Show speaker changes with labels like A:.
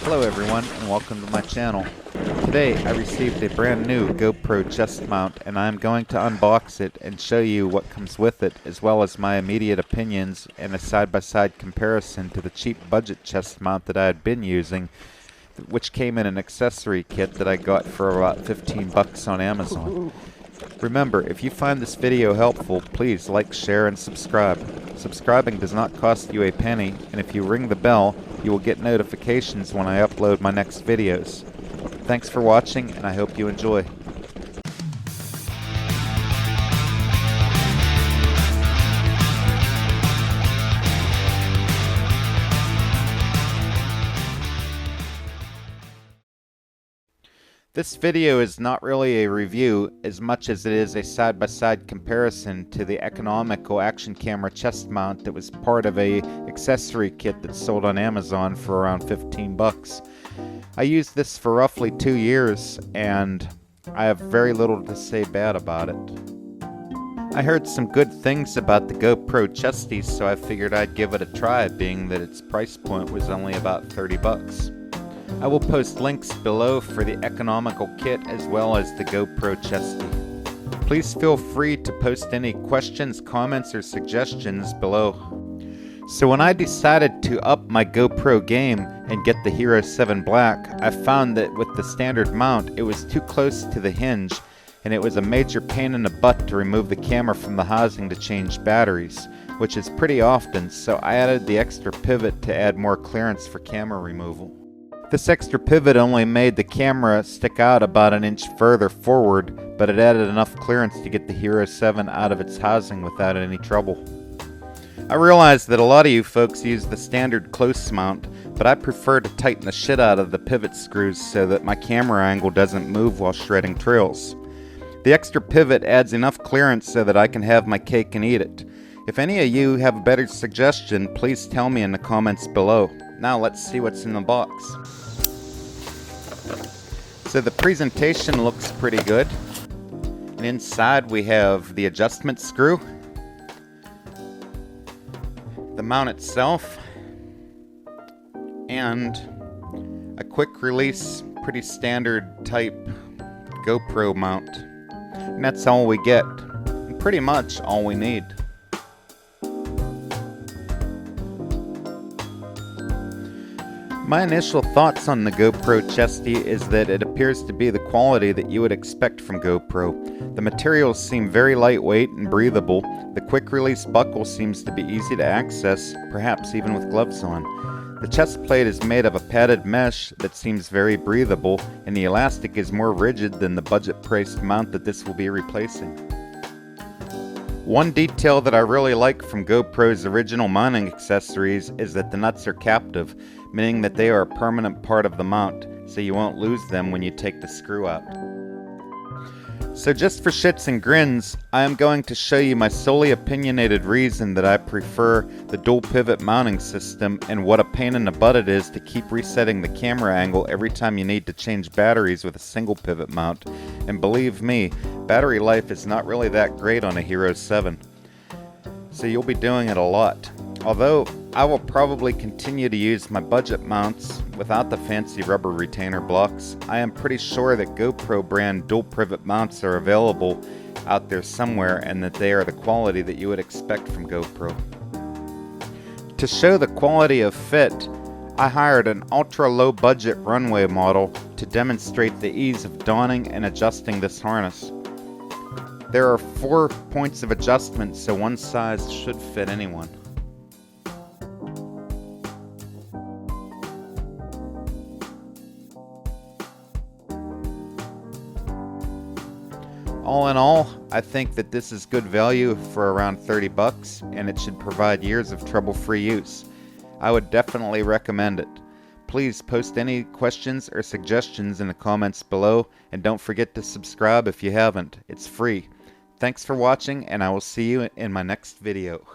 A: Hello everyone and welcome to my channel. Today I received a brand new GoPro chest mount and I'm going to unbox it and show you what comes with it, as well as my immediate opinions and a side-by-side comparison to the cheap budget chest mount that I had been using, which came in an accessory kit that I got for about 15 bucks on Amazon. Remember, if you find this video helpful, please like, share, and subscribe. Subscribing does not cost you a penny, and if you ring the bell, you will get notifications when I upload my next videos. Thanks for watching, and I hope you enjoy. This video is not really a review as much as it is a side-by-side comparison to the economical action camera chest mount that was part of a accessory kit that's sold on Amazon for around 15 bucks. I used this for roughly 2 years and I have very little to say bad about it. I heard some good things about the GoPro chesties, so I figured I'd give it a try, being that its price point was only about 30 bucks. I will post links below for the economical kit as well as the GoPro chesty. Please feel free to post any questions, comments, or suggestions below. So when I decided to up my GoPro game and get the Hero 7 Black, I found that with the standard mount it was too close to the hinge and it was a major pain in the butt to remove the camera from the housing to change batteries, which is pretty often, so I added the extra pivot to add more clearance for camera removal. This extra pivot only made the camera stick out about an inch further forward, but it added enough clearance to get the Hero 7 out of its housing without any trouble. I realize that a lot of you folks use the standard close mount, but I prefer to tighten the shit out of the pivot screws so that my camera angle doesn't move while shredding trails. The extra pivot adds enough clearance so that I can have my cake and eat it. If any of you have a better suggestion, please tell me in the comments below. Now let's see what's in the box. So the presentation looks pretty good. And inside we have the adjustment screw, the mount itself, and a quick release, pretty standard type GoPro mount. And that's all we get. And pretty much all we need. My initial thoughts on the GoPro chesty is that it appears to be the quality that you would expect from GoPro. The materials seem very lightweight and breathable. The quick release buckle seems to be easy to access, perhaps even with gloves on. The chest plate is made of a padded mesh that seems very breathable, and the elastic is more rigid than the budget-priced mount that this will be replacing. One detail that I really like from GoPro's original mounting accessories is that the nuts are captive, meaning that they are a permanent part of the mount, so you won't lose them when you take the screw out. So just for shits and grins, I am going to show you my solely opinionated reason that I prefer the dual pivot mounting system and what a pain in the butt it is to keep resetting the camera angle every time you need to change batteries with a single pivot mount. And believe me, battery life is not really that great on a Hero 7. So you'll be doing it a lot. Although I will probably continue to use my budget mounts without the fancy rubber retainer blocks, I am pretty sure that GoPro brand dual pivot mounts are available out there somewhere and that they are the quality that you would expect from GoPro. To show the quality of fit, I hired an ultra low budget runway model to demonstrate the ease of donning and adjusting this harness. There are 4 points of adjustment, so one size should fit anyone. All in all, I think that this is good value for around 30 bucks, and it should provide years of trouble-free use. I would definitely recommend it. Please post any questions or suggestions in the comments below, and don't forget to subscribe if you haven't. It's free. Thanks for watching, and I will see you in my next video.